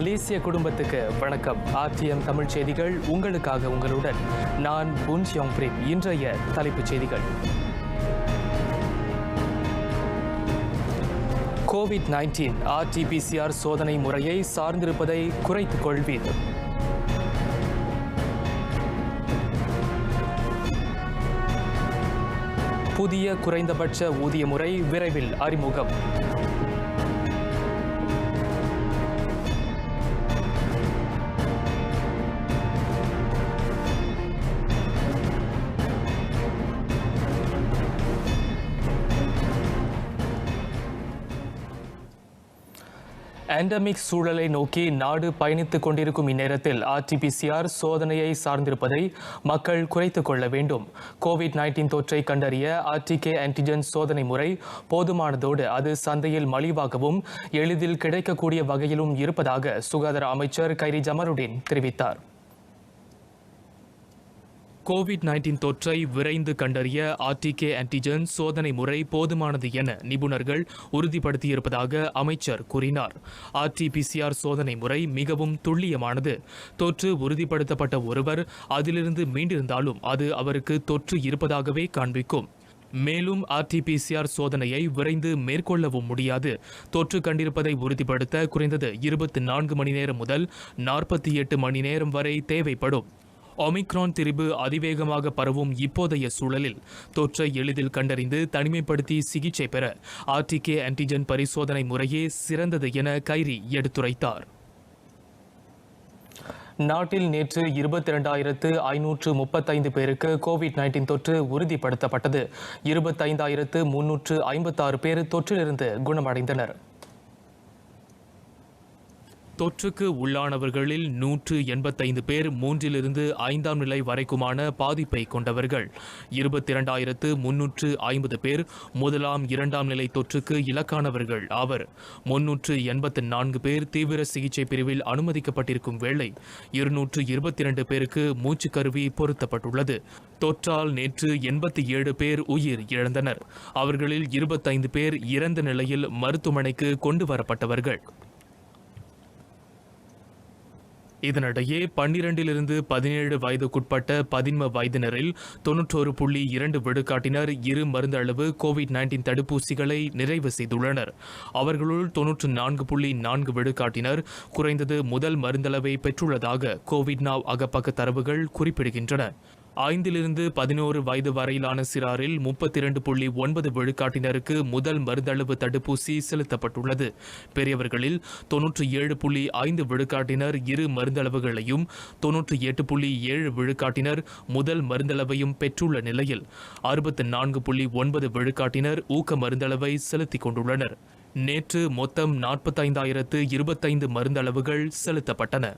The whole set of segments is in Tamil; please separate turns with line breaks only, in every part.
மலேசிய குடும்பத்துக்கு வணக்கம். ஆர்டிஎம் தமிழ் செய்திகள் உங்களுக்காக உங்களுடன் நான் புன் சியோங் பிரேம். இன்றைய தலைப்புச் செய்திகள். கோவிட்-19 RT-PCR சோதனை முறையை சார்ந்திருப்பதை குறைத்துக் கொள்வீர். புதிய குறைந்தபட்ச ஊதிய முறை விரைவில் அறிமுகம். எண்டமிக் சூழலை நோக்கி நாடு பயணித்துக் கொண்டிருக்கும் இந்நேரத்தில் RT-PCR சோதனையை சார்ந்திருப்பதை மக்கள் குறைத்துக் கொள்ள வேண்டும். கோவிட்-19 தொற்றை கண்டறிய RTK ஆன்டிஜென் சோதனை முறை போதுமானதோடு அது சந்தையில் மலிவாகவும் எளிதில் கிடைக்கக்கூடிய வகையிலும் இருப்பதாக சுகாதார அமைச்சர் கைரி ஜமருடீன் தெரிவித்தார். கோவிட்-19 தொற்றை விரைந்து கண்டறிய RTK ஆன்டிஜென் சோதனை முறை போதுமானது என நிபுணர்கள் உறுதிப்படுத்தியிருப்பதாக அமைச்சர் கூறினார். RT-PCR சோதனை முறை மிகவும் துல்லியமானது. தொற்று உறுதிப்படுத்தப்பட்ட ஒருவர் அதிலிருந்து மீண்டிருந்தாலும் அது அவருக்கு தொற்று இருப்பதாகவே காண்பிக்கும். மேலும் RT-PCR சோதனையை விரைந்து மேற்கொள்ளவும் முடியாது. தொற்று கண்டிருப்பதை உறுதிப்படுத்த குறைந்தது 24 மணி நேரம் முதல் 48 மணி நேரம் வரை தேவைப்படும். ஒமிக்ரான் திரிபு அதிவேகமாக பரவும் இப்போதைய சூழலில் தொற்றை எளிதில் கண்டறிந்து தனிமைப்படுத்தி சிகிச்சை பெற RTK ஆன்டிஜென் பரிசோதனை முறையே சிறந்தது என கைரி எடுத்துரைத்தார். நாட்டில் நேற்று 22,535 பேருக்கு கோவிட்-19 தொற்று உறுதிப்படுத்தப்பட்டது. 25,356 பேர் தொற்றிலிருந்து குணமடைந்தனர். தொற்றுக்கு உள்ளானவர்களில் 185 பேர் 3 5ஆம் நிலை வரைக்குமான பாதிப்பை கொண்டவர்கள். 22,350 பேர் 1, 2ஆம் நிலை தொற்றுக்கு இலக்கானவர்கள் ஆவர். 384 பேர் தீவிர சிகிச்சை பிரிவில் அனுமதிக்கப்பட்டிருக்கும் வேளை 222 பேருக்கு மூச்சுக்கருவி பொருத்தப்பட்டுள்ளது. தொற்றால் நேற்று 87 பேர் உயிர் இழந்தனர். அவர்களில் 25 பேர் இறந்த நிலையில் மருத்துவமனைக்கு கொண்டு வரப்பட்டவர்கள். இதனிடையே 12 17 வயதுக்குட்பட்ட 13 வயதினரில் 91.2 விழுக்காட்டினர் இரு மருந்து அளவு கோவிட்-19 தடுப்பூசிகளை நிறைவு செய்துள்ளனர். அவர்களுள் 94.4 விழுக்காட்டினர் குறைந்தது முதல் மருந்தளவை பெற்றுள்ளதாக கோவிட் நாவ் அகப்பக்க தரவுகள் குறிப்பிடுகின்றன. 5 11 வயது வரையிலான சிறாரில் 32.9 விழுக்காட்டினருக்கு முதல் மருந்தளவு தடுப்பூசி செலுத்தப்பட்டுள்ளது. பெரியவர்களில் 97.5 விழுக்காட்டினர் இரு மருந்தளவுகளையும் 98.7 விழுக்காட்டினர் முதல் மருந்தளவையும் பெற்றுள்ள நிலையில் 64.9 விழுக்காட்டினர் ஊக்க மருந்தளவை செலுத்திக் கொண்டுள்ளனர். நேற்று மொத்தம் 45,025 மருந்தளவுகள் செலுத்தப்பட்டன.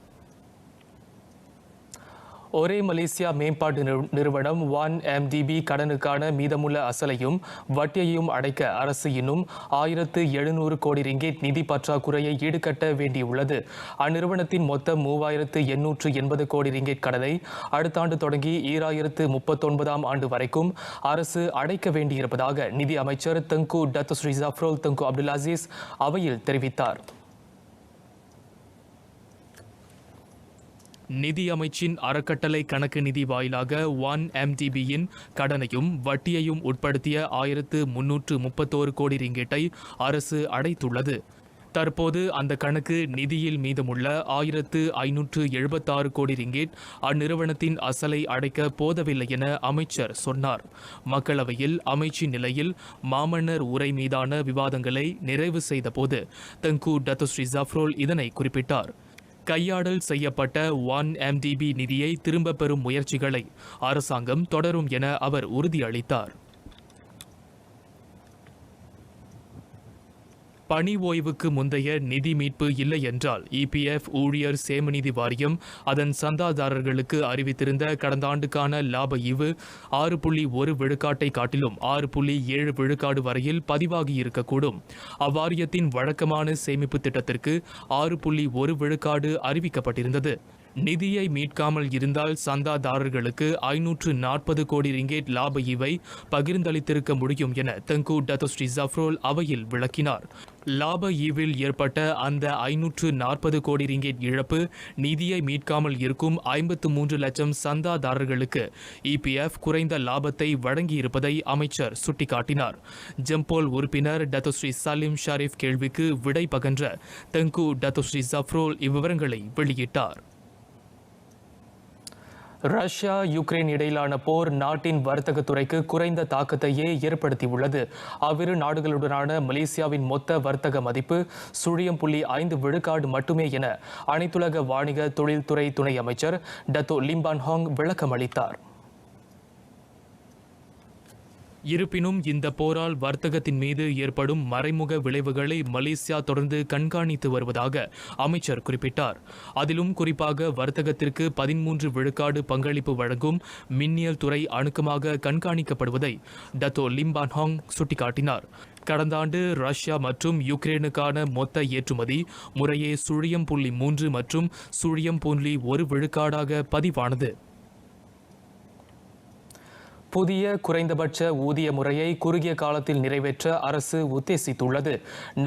ஒரே மலேசியா மேம்பாட்டு நிறுவனம் 1MDB கடனுக்கான மீதமுள்ள அசலையும் வட்டியையும் அடைக்க அரசு இன்னும் 1,700 கோடி ரிங்கெட் நிதி பற்றாக்குறையை ஈடுகட்ட வேண்டியுள்ளது. அந்நிறுவனத்தின் மொத்தம் 3,880 கோடி ரிங்கெட் கடனை அடுத்த ஆண்டு தொடங்கி 2039ஆம் ஆண்டு வரைக்கும் அரசு அடைக்க வேண்டியிருப்பதாக நிதி அமைச்சர் தங்கு டத்துஸ்ரீ ஜஃப்ரோல் தங்கு அப்துல் அசீஸ் அவையில் தெரிவித்தார். நிதி அமைச்சின் அறக்கட்டளை கணக்கு நிதி வாயிலாக 1MDBயின் கடனையும் வட்டியையும் உட்படுத்திய 1,331 கோடி ரிங்கெட்டை அரசு அடைத்துள்ளது. தற்போது அந்த கணக்கு நிதியில் மீதமுள்ள 1,576 கோடி ரிங்கெட் அந்நிறுவனத்தின் அசலை அடைக்க போதவில்லை என அமைச்சர் சொன்னார். மக்களவையில் அமைச்சின் நிலையில் மாமன்னர் உரை மீதான விவாதங்களை நிறைவு செய்த போது தங்கு டத்துஸ்ரீ ஜஃப்ரோல் இதனை குறிப்பிட்டார். கையாடல் செய்யப்பட்ட 1MDB நிதியை திரும்பப் பெறும் முயற்சிகளை அரசாங்கம் தொடரும் என அவர் உறுதியளித்தார். பணி ஓய்வுக்கு முந்தைய நிதி மீட்பு இல்லை என்றால் EPF ஊழியர் சேமநிதி வாரியம் அதன் சந்தாதாரர்களுக்கு அறிவித்திருந்த கடந்த ஆண்டுக்கான லாப ஈவு 6.1 விழுக்காட்டை காட்டிலும் 6.7 விழுக்காடு வரையில் பதிவாகி இருக்கக்கூடும். அவ்வாரியத்தின் வழக்கமான சேமிப்பு திட்டத்திற்கு 6.1 விழுக்காடு அறிவிக்கப்பட்டிருந்தது. நிதியை மீட்காமல் இருந்தால் சந்தாதாரர்களுக்கு 540 கோடி ரிங்கேட் லாப ஈவை பகிர்ந்தளித்திருக்க முடியும் என தங்கு டத்தோஸ்ரீ ஜஃப்ரோல் அவையில் விளக்கினார். லாப ஈவில் ஏற்பட்ட அந்த 540 கோடி ரிங்கேட் இழப்பு நிதியை மீட்காமல் இருக்கும் 53 லட்சம் சந்தாதாரர்களுக்கு இபிஎஃப் குறைந்த லாபத்தை வழங்கியிருப்பதை அமைச்சர் சுட்டிக்காட்டினார். ஜம்போல் உறுப்பினர் டத்தோஸ்ரீ சலீம் ஷரீப் கேள்விக்கு விடை பகன்ற தங்கு டத்தோஸ்ரீ ஜஃப்ரோல் இவ்விவரங்களை வெளியிட்டார். ரஷ்யா யுக்ரைன் இடையிலான போர் நாட்டின் வர்த்தகத்துறைக்கு குறைந்த தாக்கத்தையே ஏற்படுத்தியுள்ளது. அவ்விரு நாடுகளுடனான மலேசியாவின் மொத்த வர்த்தக மதிப்பு 0.5% மட்டுமே என அனைத்துலக வாணிக தொழில்துறை துணை அமைச்சர் டத்தோ லிம்பான் ஹாங் விளக்கம் அளித்தார். இருப்பினும் இந்த போரால் வர்த்தகத்தின் மீது ஏற்படும் மறைமுக விளைவுகளை மலேசியா தொடர்ந்து கண்காணித்து வருவதாக அமைச்சர் குறிப்பிட்டார். அதிலும் குறிப்பாக வர்த்தகத்திற்கு 13 விழுக்காடு பங்களிப்பு வழங்கும் மின்னியல் துறை அணுக்கமாக கண்காணிக்கப்படுவதை டத்தோ லிம்பான் ஹாங் சுட்டிக்காட்டினார். கடந்த ஆண்டு ரஷ்யா மற்றும் யுக்ரைனுக்கான மொத்த ஏற்றுமதி முறையே 0.3 மற்றும் 0.1 விழுக்காடாக பதிவானது. புதிய குறைந்தபட்ச ஊதிய முறையை குறுகிய காலத்தில் நிறைவேற்ற அரசு உத்தேசித்துள்ளது.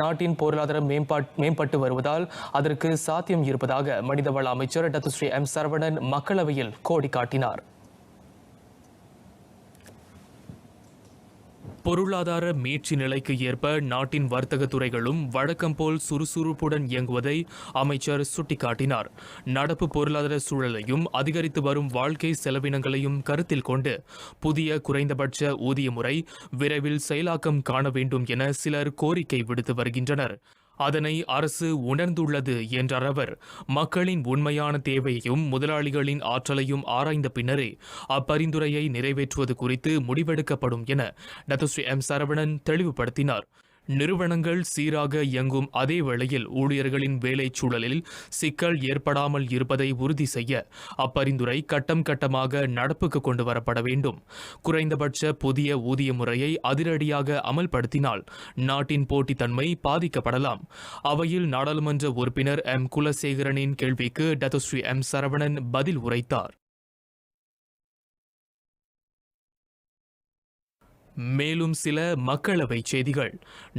நாட்டின் பொருளாதாரம் மேம்பட்டு வருவதால் அதற்கு சாத்தியம் இருப்பதாக மனிதவள அமைச்சர் டத்துஸ்ரீ எம் சரவணன் மக்களவையில் கோடி காட்டினார். பொருளாதார மீட்சி நிலைக்கு ஏற்ப நாட்டின் வர்த்தக துறைகளும் வழக்கம் போல் சுறுசுறுப்புடன் இயங்குவதை அமைச்சர் சுட்டிக்காட்டினார். நடப்பு பொருளாதார சூழலையும் அதிகரித்து வரும் வாழ்க்கை செலவினங்களையும் கருத்தில் கொண்டு புதிய குறைந்தபட்ச ஊதிய முறை விரைவில் செயலாக்கம் காண வேண்டும் என சிலர் கோரிக்கை விடுத்து வருகின்றனர். அதனை அரசு உணர்ந்துள்ளது என்றார் அவர். மக்களின் உண்மையான தேவையையும் முதலாளிகளின் ஆற்றலையும் ஆராய்ந்த பின்னரே அப்பரிந்துரையை நிறைவேற்றுவது குறித்து முடிவெடுக்கப்படும் என டத்துஸ்ரீ எம் சரவணன் தெளிவுபடுத்தினார். நிறுவனங்கள் சீராக இயங்கும் அதே வேளையில் ஊழியர்களின் வேலை சூழலில் சிக்கல் ஏற்படாமல் இருப்பதை உறுதி செய்ய அப்பரிந்துரை கட்டம் கட்டமாக நடப்புக்கு கொண்டு வரப்பட வேண்டும். குறைந்தபட்ச புதிய ஊதிய முறையை அதிரடியாக அமல்படுத்தினால் நாட்டின் போட்டித்தன்மை பாதிக்கப்படலாம். அவையில் நாடாளுமன்ற உறுப்பினர் எம் குலசேகரனின் கேள்விக்கு டத்துஸ்ரீ எம் சரவணன் பதில் உரைத்தார். மேலும் சில மக்களவை செய்திகள்.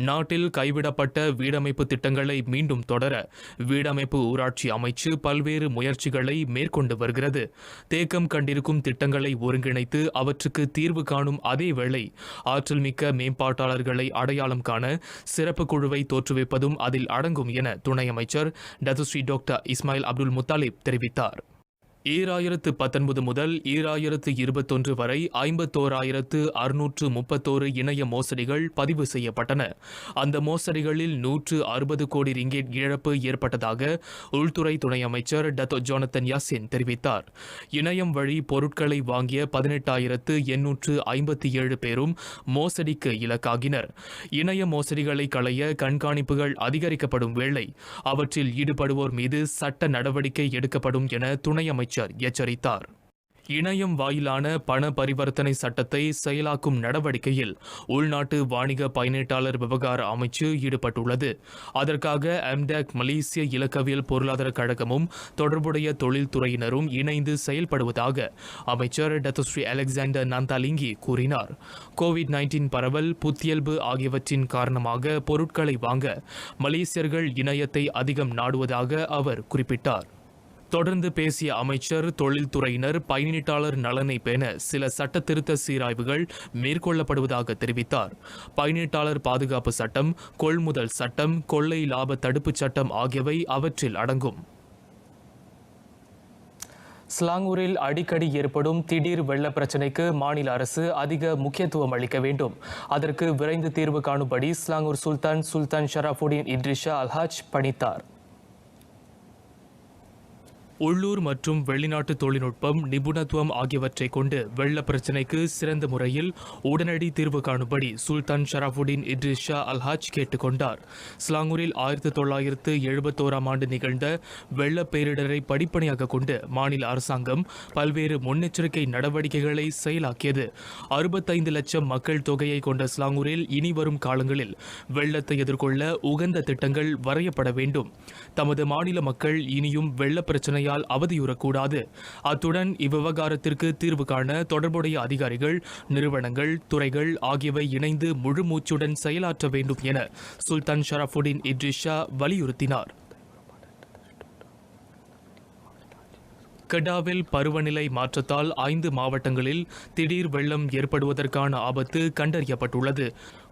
நாட்டில் கைவிடப்பட்ட வீடமைப்பு திட்டங்களை மீண்டும் தொடர வீடமைப்பு ஊராட்சி அமைச்சு பல்வேறு முயற்சிகளை மேற்கொண்டு வருகிறது. தேக்கம் கண்டிருக்கும் திட்டங்களை ஒருங்கிணைத்து அவற்றுக்கு தீர்வு காணும் அதேவேளை ஆற்றல் மிக்க மேம்பாட்டாளர்களை அடையாளம் காண சிறப்பு குழுவை தோற்றுவிப்பதும் அதில் அடங்கும் என துணை அமைச்சர் டத்துஸ்ரீ டாக்டர் இஸ்மாயில் அப்துல் முத்தாலிப் தெரிவித்தார். 2019 முதல் 2021 வரை 51,631 இணைய மோசடிகள் பதிவு செய்யப்பட்டன. அந்த மோசடிகளில் 160 கோடி ரிங்கேட் இழப்பு ஏற்பட்டதாக உள்துறை துணை அமைச்சர் டத்தோ ஜோனத்தன் யாசின் தெரிவித்தார். இணையம் வழி பொருட்களை வாங்கிய 18,857 பேரும் மோசடிக்கு இலக்காகினர். இணைய மோசடிகளை களைய கண்காணிப்புகள் அதிகரிக்கப்படும் வேளை அவற்றில் ஈடுபடுவோர் மீது சட்ட நடவடிக்கை எடுக்கப்படும் என துணை அமைச்சர் எச்சரித்தார். இணையம் வாயிலான பண பரிவர்த்தனை சட்டத்தை செயலாக்கும் நடவடிக்கையில் உள்நாட்டு வாணிக பயனீட்டாளர் விவகார அமைச்சு ஈடுபட்டுள்ளது. அதற்காக அம்டேக் மலேசிய இலக்கவியல் பொருளாதார கழகமும் தொடர்புடைய தொழில்துறையினரும் இணைந்து செயல்படுவதாக அமைச்சர் டத்துஸ்ரீ அலெக்சாண்டர் நந்தாலிங்கி கூறினார். கோவிட்-19 பரவல், புத்தியல்பு ஆகியவற்றின் காரணமாக பொருட்களை வாங்க மலேசியர்கள் இணையத்தை அதிகம் நாடுவதாக அவர் குறிப்பிட்டார். தொடர்ந்து பேசிய அமைச்சர், தொழில்துறையினர் பயனீட்டாளர் நலனை பேண சில சட்ட திருத்த சீராய்வுகள் மேற்கொள்ளப்படுவதாக தெரிவித்தார். பயனீட்டாளர் பாதுகாப்பு சட்டம், கொள்முதல் சட்டம், கொள்ளை லாப தடுப்புச் சட்டம் ஆகியவை அவற்றில் அடங்கும். ஸ்லாங்கூரில் அடிக்கடி ஏற்படும் திடீர் வெள்ள பிரச்சினைக்கு மாநில அரசு அதிக முக்கியத்துவம் அளிக்க வேண்டும். அதற்கு விரைந்து தீர்வு காணும்படி ஸ்லாங்கூர் சுல்தான் ஷராஃபுடின் இட்ரிஷா அல்ஹாஜ் பணித்தார். உள்ளூர் மற்றும் வெளிநாட்டு தொழில்நுட்பம், நிபுணத்துவம் ஆகியவற்றை கொண்டு வெள்ள பிரச்சினைக்கு சிறந்த முறையில் உடனடி தீர்வு காணும்படி சுல்தான் ஷராஃபுடின் இட்ரிஷா அல்ஹாஜ் கேட்டுக்கொண்டார். ஸ்லாங்கூரில் 1971 ஆண்டு நிகழ்ந்த வெள்ள பேரிடரை படிப்பனையாக கொண்டு மாநில அரசாங்கம் பல்வேறு முன்னெச்சரிக்கை நடவடிக்கைகளை செயலாக்கியது. 65 லட்சம் மக்கள் தொகையை கொண்ட ஸ்லாங்கூரில் இனி வரும் காலங்களில் வெள்ளத்தை எதிர்கொள்ள உகந்த திட்டங்கள் வரையப்பட வேண்டும். தமது மாநில மக்கள் இனியும் வெள்ள பிரச்சனையால் மழையால் அவதியுறக்கூடாது. அத்துடன் இவ்விவகாரத்திற்கு தீர்வு காண தொடர்புடைய அதிகாரிகள், நிறுவனங்கள், துறைகள் ஆகியவை இணைந்து முழு மூச்சுடன் செயலாற்ற வேண்டும் என சுல்தான் ஷரஃபுடின் இட்ரிஸ் ஷா வலியுறுத்தினார். கெடாவில் பருவநிலை மாற்றத்தால் 5 மாவட்டங்களில் திடீர் வெள்ளம் ஏற்படுவதற்கான ஆபத்து கண்டறியப்பட்டுள்ளது.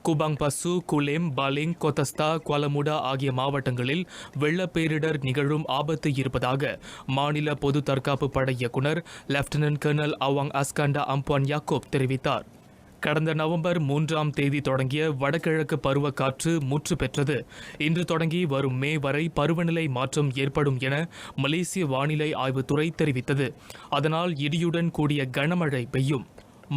குபாங் பசு, குலேம், பாலிங், கொத்தஸ்தா, குவாலமுடா ஆகிய மாவட்டங்களில் வெள்ள பேரிடர் நிகழும் ஆபத்து இருப்பதாக மாநில பொது தற்காப்பு படை இயக்குநர் லெப்டினன்ட் கர்னல் அவாங் அஸ்காண்டா அம்பான் யாக்கோப் தெரிவித்தார். கடந்த நவம்பர் 3ஆம் தேதி தொடங்கிய வடகிழக்கு பருவக்காற்று முற்று பெற்றது. இன்று தொடங்கி வரும் மே வரை பருவநிலை மாற்றம் ஏற்படும் என மலேசிய வானிலை ஆய்வுத்துறை தெரிவித்தது. அதனால் இடியுடன் கூடிய கனமழை பெய்யும்.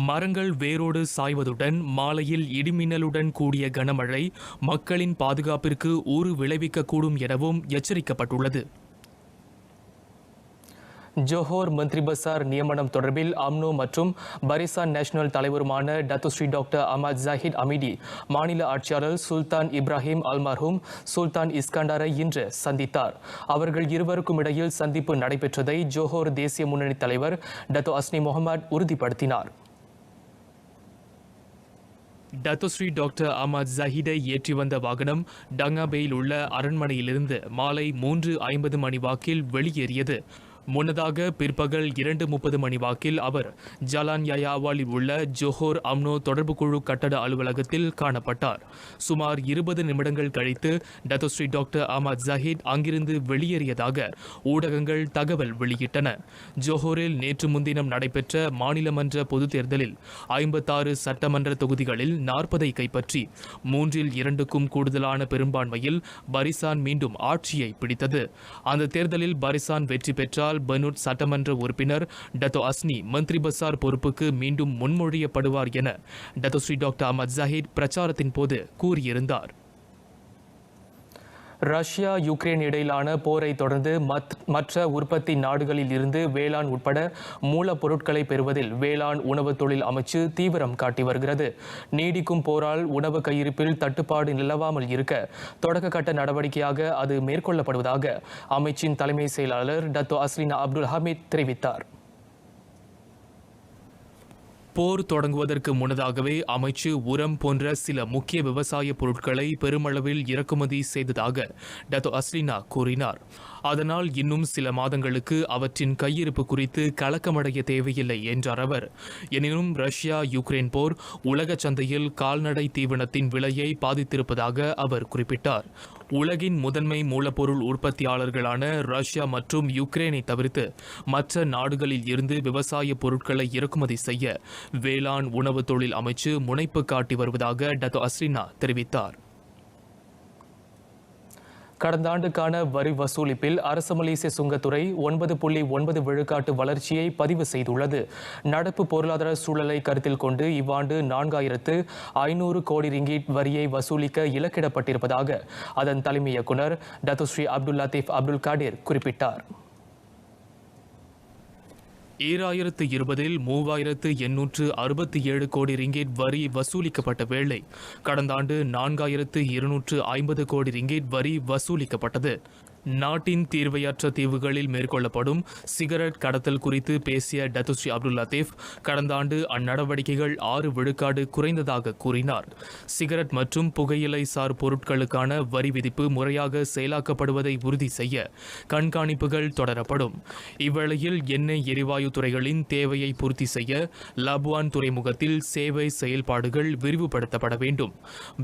மரங்கள் வேரோடு சாய்வதுடன் மாலையில் இடிமின்னலுடன் கூடிய கனமழை மக்களின் பாதுகாப்பிற்கு ஊறு விளைவிக்கக்கூடும் எனவும் எச்சரிக்கப்பட்டுள்ளது. ஜோஹோர் மந்திரி பசார் நியமனம் தொடர்பில் அம்னோ மற்றும் பரிசான் நேஷனல் தலைவருமான Datuk Seri doctor Ahmad Zahid Hamidi மாநில ஆட்சியாளர் சுல்தான் இப்ராஹிம் அல்மர்ஹூம் சுல்தான் இஸ்கண்டாரை இன்று சந்தித்தார். அவர்கள் இருவருக்கும் இடையில் சந்திப்பு நடைபெற்றதை ஜோஹோர் தேசிய முன்னணி தலைவர் டத்தோ அஸ்னி முகமது உறுதிப்படுத்தினார். டத்தோஸ்ரீ டாக்டர் அஹ்மத் ஜஹீதை ஏற்றி வந்த வாகனம் டங்காபேயில் உள்ள அரண்மனையிலிருந்து மாலை 3:50 மணி வாக்கில் வெளியேறியது. முன்னதாக பிற்பகல் 2:30 மணி வாக்கில் அவர் ஜலான் யயாவாலில் உள்ள ஜோஹோர் அம்னோ தொடர்பு குழு கட்டட அலுவலகத்தில் காணப்பட்டார். சுமார் 20 நிமிடங்கள் கழித்து டத்தோஸ்ரீ டாக்டர் அஹ்மத் ஜஹீத் அங்கிருந்து வெளியேறியதாக ஊடகங்கள் தகவல் வெளியிட்டன. ஜோஹோரில் நேற்று முன்தினம் நடைபெற்ற மாநிலமன்ற பொதுத் தேர்தலில் 56 சட்டமன்ற தொகுதிகளில் 40ஐ கைப்பற்றி 3/2க்கும் கூடுதலான பெரும்பான்மையில் பரிசான் மீண்டும் ஆட்சியை பிடித்தது. அந்த தேர்தலில் பரிசான் வெற்றி பெற்றால் பனூட் சட்டமன்ற உறுப்பினர் டத்தோ அஸ்னி மந்திரி பசார் பொறுப்புக்கு மீண்டும் முன்மொழியப்படுவார் என டத்தோஸ்ரீ டாக்டர் அஹ்மத் ஜஹீத் பிரச்சாரத்தின் போது கூறியிருந்தார். ரஷ்யா யுக்ரைன் இடையிலான போரை தொடர்ந்து மற்ற உற்பத்தி நாடுகளில் இருந்து வேளாண் உட்பட மூலப்பொருட்களை பெறுவதில் வேளாண் உணவு தொழில் அமைச்சு தீவிரம் காட்டி வருகிறது. நீடிக்கும் போரால் உணவு கையிருப்பில் தட்டுப்பாடு நிலவாமல் இருக்க தொடக்க கட்ட நடவடிக்கையாக அது மேற்கொள்ளப்படுவதாக அமைச்சின் தலைமை செயலாளர் டத்தோ அஸ்லினா அப்துல் ஹமீத் தெரிவித்தார். போர் தொடங்குவதற்கு முன்னதாகவே அமைச்சு உரம் போன்ற சில முக்கிய விவசாய பொருட்களை பெருமளவில் இறக்குமதி செய்ததாக டத்தோ அஸ்லினா கூறினார். அதனால் இன்னும் சில மாதங்களுக்கு அவற்றின் கையிருப்பு குறித்து கலக்கமடைய தேவையில்லை என்றார் அவர். எனினும் ரஷ்யா யுக்ரைன் போர் உலக சந்தையில் கால்நடை தீவனத்தின் விலையை பாதித்திருப்பதாக அவர் குறிப்பிட்டார். உலகின் முதன்மை மூலப்பொருள் உற்பத்தியாளர்களான ரஷ்யா மற்றும் யுக்ரைனை தவிர்த்து மற்ற நாடுகளில் இருந்து விவசாய பொருட்களை இறக்குமதி செய்ய வேளாண் உணவு தொழில் அமைச்சு முனைப்பு காட்டி வருவதாக டத்தோ அஸ்லினா தெரிவித்தார். கடந்த ஆண்டுக்கான வரி வசூலிப்பில் அரசு மலேசிய சுங்கத்துறை 9.9 விழுக்காட்டு வளர்ச்சியை பதிவு செய்துள்ளது. நடப்பு பொருளாதார சூழலை கருத்தில் கொண்டு இவ்வாண்டு 4500 கோடி ரிங்கிட் வரியை வசூலிக்க இலக்கிடப்பட்டிருப்பதாக அதன் தலைமை இயக்குநர் டத்தோஸ்ரீ அப்துல் லத்தீப் அப்துல் காடிர் குறிப்பிட்டார். 2020 3867 கோடி ரிங்கேட் வரி வசூலிக்கப்பட்ட வேளை கடந்த ஆண்டு 4250 கோடி ரிங்கேட் வரி வசூலிக்கப்பட்டது. நாட்டின் தீர்வையற்ற தீவுகளில் மேற்கொள்ளப்படும் சிகரெட் கடத்தல் குறித்து பேசிய டத்தோஸ்ரீ அப்துல் லத்தீப் கடந்த ஆண்டு அந்நடவடிக்கைகள் 6 விழுக்காடு குறைந்ததாக கூறினார். சிகரெட் மற்றும் புகையிலை சார் பொருட்களுக்கான வரி விதிப்பு முறையாக செயலாக்கப்படுவதை உறுதி செய்ய கண்காணிப்புகள் தொடரப்படும். இவ்வேளையில் எண்ணெய் எரிவாயு துறைகளின் தேவையை பூர்த்தி செய்ய லபுவான் துறைமுகத்தில் சேவை செயல்பாடுகள் விரிவுபடுத்தப்பட வேண்டும்.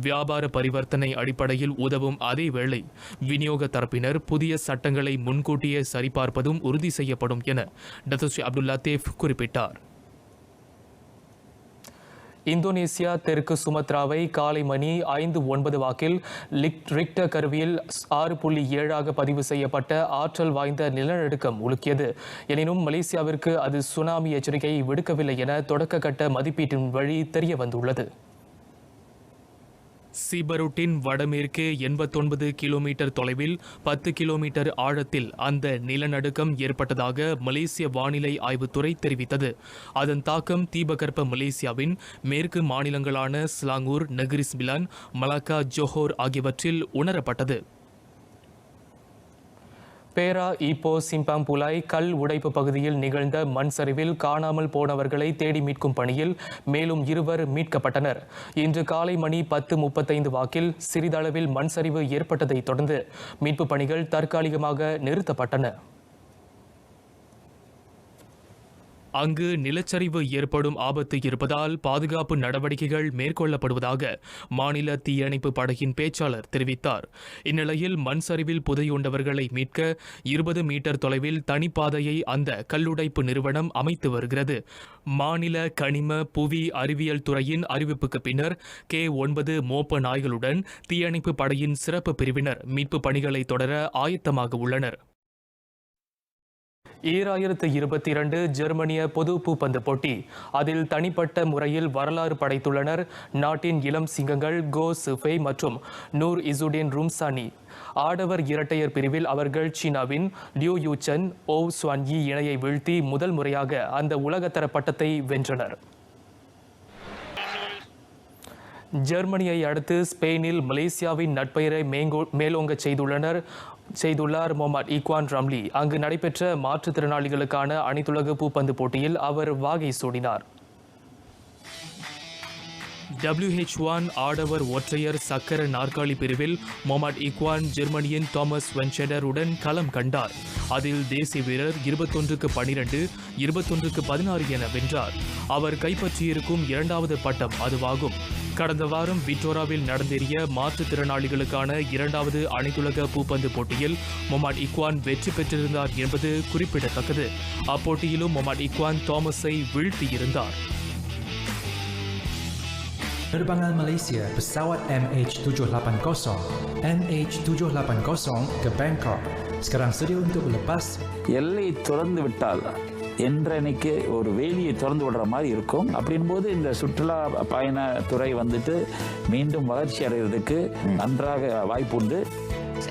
வியாபார பரிவர்த்தனை அடிப்படையில் உதவும் அதேவேளை விநியோக தரப்பினர் புதிய சட்டங்களை முன்கூட்டியே சரிபார்ப்பதும் உறுதி செய்யப்படும் என டத்தோஸ்ரீ அப்துல் லத்தீப் குறிப்பிட்டார். இந்தோனேசியா தெற்கு சுமத்ராவை காலை மணி 5:09 வாக்கில் ரிக்டர் கருவியில் 6.7 பதிவு செய்யப்பட்ட ஆற்றல் வாய்ந்த நிலநடுக்கம் உலுக்கியது. எனினும் மலேசியாவிற்கு அது சுனாமி எச்சரிக்கை விடுக்கவில்லை என தொடக்க கட்ட மதிப்பீட்டின் வழி தெரிய வந்துள்ளது. சீபருட்டின் வடமேற்கே 89 கிலோமீட்டர் தொலைவில் 10 கிலோமீட்டர் ஆழத்தில் அந்த நிலநடுக்கம் ஏற்பட்டதாக மலேசிய வானிலை ஆய்வுத்துறை தெரிவித்தது. அதன் தாக்கம் தீபகற்ப மலேசியாவின் மேற்கு மாநிலங்களான Selangor, Negeri Sembilan, Malacca, Johor ஆகியவற்றில் உணரப்பட்டது. பேரா ஈப்போ சிம்பாம்புலாய் கல் உடைப்பு பகுதியில் நிகழ்ந்த மண் சரிவில் காணாமல் போனவர்களை தேடி மீட்கும் பணியில் மேலும் 2 மீட்கப்பட்டனர். இன்று காலை மணி 10:35 வாக்கில் சிறிதளவில் மண் சரிவு ஏற்பட்டதைத் தொடர்ந்து மீட்புப் பணிகள் தற்காலிகமாக நிறுத்தப்பட்டன. அங்கு நிலச்சரிவு ஏற்படும் ஆபத்து இருப்பதால் பாதுகாப்பு நடவடிக்கைகள் மேற்கொள்ளப்படுவதாக மாநில தீயணைப்பு படையின் பேச்சாளர் தெரிவித்தார். இந்நிலையில் மண் சரிவில் புதையுண்டவர்களை மீட்க 20 மீட்டர் தொலைவில் தனிப்பாதையை அந்த கல்லுடைப்பு நிறுவனம் அமைத்து வருகிறது. மாநில கனிம புவி அறிவியல் துறையின் அறிவிப்புக்கு பின்னர் K9 மோப்ப நாய்களுடன் தீயணைப்பு படையின் சிறப்பு பிரிவினர் மீட்பு பணிகளை தொடர ஆயத்தமாக உள்ளனர். 2022 ஜெர்மனிய பொது பூப்பந்து போட்டி. அதில் தனிப்பட்ட முறையில் வரலாறு படைத்துள்ளனர் நாட்டின் இளம் சிங்கங்கள் கோ சிஃபை மற்றும் நூர் இசுடின் ரும்சானி. ஆடவர் இரட்டையர் பிரிவில் அவர்கள் சீனாவின் லியூ யூச்சன் ஓ ஸ்வான்யி இணையை வீழ்த்தி முதல் முறையாக அந்த உலகத்தர பட்டத்தை வென்றனர். ஜெர்மனியை அடுத்து ஸ்பெயினில் மலேசியாவின் நட்பெயரை மேலோங்க செய்துள்ளார் முகமது இக்வான் ரம்லி. அங்கு நடைபெற்ற மாற்றுத்திறனாளிகளுக்கான அனைத்துலக பூப்பந்து போட்டியில் அவர் வாகை சூடினார். WH1 ஆடவர் ஒற்றையர் சக்கர நாற்காலி பிரிவில் முகமது இக்வான் ஜெர்மனியின் தாமஸ் வென்செடருடன் களம் கண்டார். அதில் தேசிய வீரர் 21-12, 21-16 என வென்றார். அவர் கைப்பற்றியிருக்கும் 2வது பட்டம் அதுவாகும். கடந்த வாரம் விக்டோராவில் நடந்தேறிய மாற்றுத்திறனாளிகளுக்கான 2வது அனைத்துலக பூப்பந்து போட்டியில் முகமது இக்வான் வெற்றி பெற்றிருந்தார் என்பது குறிப்பிடத்தக்கது. அப்போட்டியிலும் Mohammed இக்வான் தாமஸை வீழ்த்தியிருந்தார்.
Penerbangan Malaysia pesawat MH780 ke Bangkok sekarang sedia untuk lepas.
எல்லை திறந்து விட்டால் என்றனைக்கு ஒரு வேலியை திறந்து விடுற மாதிரி இருக்கும். அப்படின்போது இந்த சுற்றுலா பயணத்துறை மீண்டும் வளர்ச்சி அடைகிறதுக்கு நன்றாக வாய்ப்புண்டு.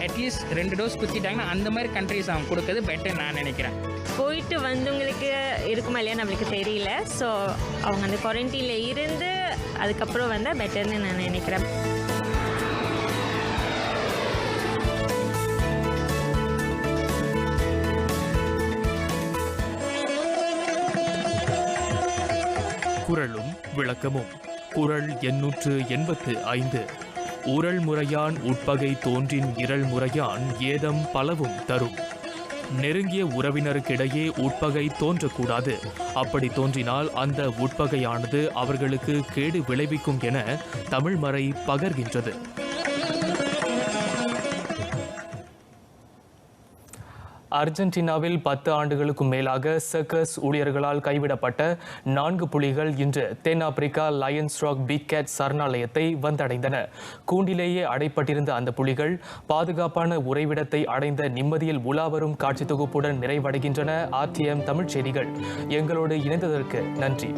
அட்லீஸ்ட் 2 டோஸ் குத்திட்டாங்கன்னா அந்த மாதிரி கண்ட்ரிஸ் அவங்க கொடுக்கறது பெட்டர் நான் நினைக்கிறேன்.
போயிட்டு வந்தவங்களுக்கு இருக்குமா இல்லையா நம்மளுக்கு தெரியல. ஸோ அவங்க அந்த குவாரண்டைனில் இருந்து அதுக்கப்புறம் வந்தால் பெட்டர்னு நான் நினைக்கிறேன்.
குறளும் விளக்கமும். குறள் 885. உறள் முறையான் உட்பகை தோன்றின் இரள் முறையான் ஏதம் பலவும் தரும். நெருங்கிய உறவினருக்கிடையே உட்பகை தோன்றக்கூடாது. அப்படி தோன்றினால் அந்த உட்பகையானது அவர்களுக்கு கேடு விளைவிக்கும் என தமிழ்மறை பகர்கின்றது. அர்ஜென்டினாவில் 10 ஆண்டுகளுக்கும் மேலாக சர்க்கஸ் ஊழியர்களால் கைவிடப்பட்ட 4 புலிகள் இன்று தென்னாப்பிரிக்கா லயன்ஸ் ராக் பிக் கேட் சரணாலயத்தை வந்தடைந்தன. கூண்டிலேயே அடைப்பட்டிருந்த அந்த புலிகள் பாதுகாப்பான உறைவிடத்தை அடைந்த நிம்மதியில் உலாவரும் காட்சி தொகுப்புடன் நிறைவடைகின்றன. RTM தமிழ் செய்திகள். எங்களோடு இணைந்ததற்கு நன்றி.